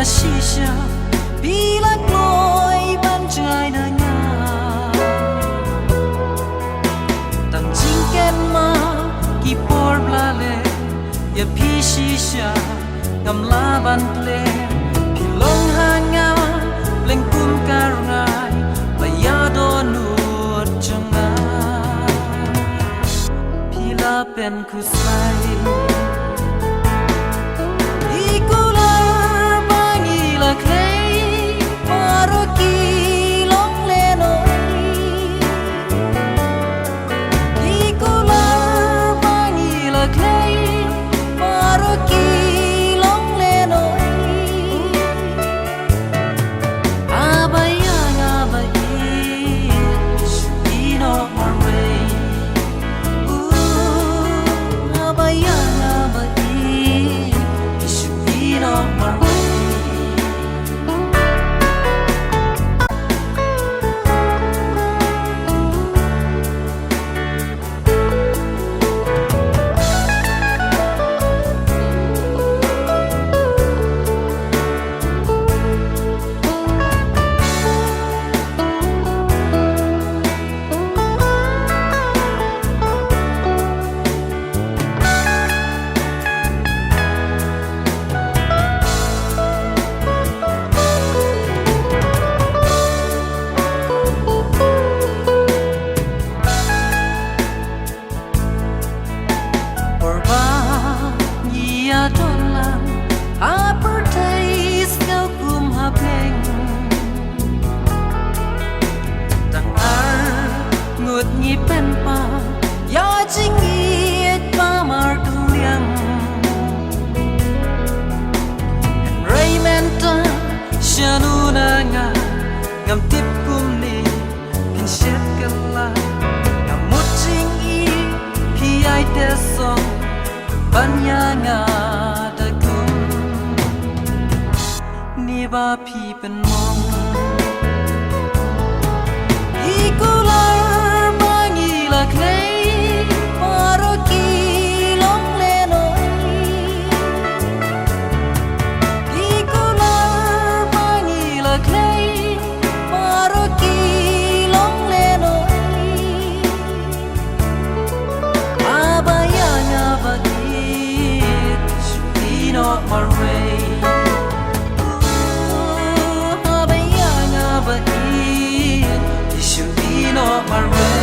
shisha bila lối ban trai nơi nhà tang jing ken ma ki por blale ya pi shisha ngam la ban ple pi long hanga leng kum karangai la ya do nu changa pi la pen kusai nhịp bên pa ya chính nhiệt ba mar tu liang Raymenta shanuna nga ngam tip kum ni pin shet kala ngam mut chính i pi ai te song ban ya nga da kum ni ba pi pen mong my way. Oh, baby, I never eat. You should be not my way.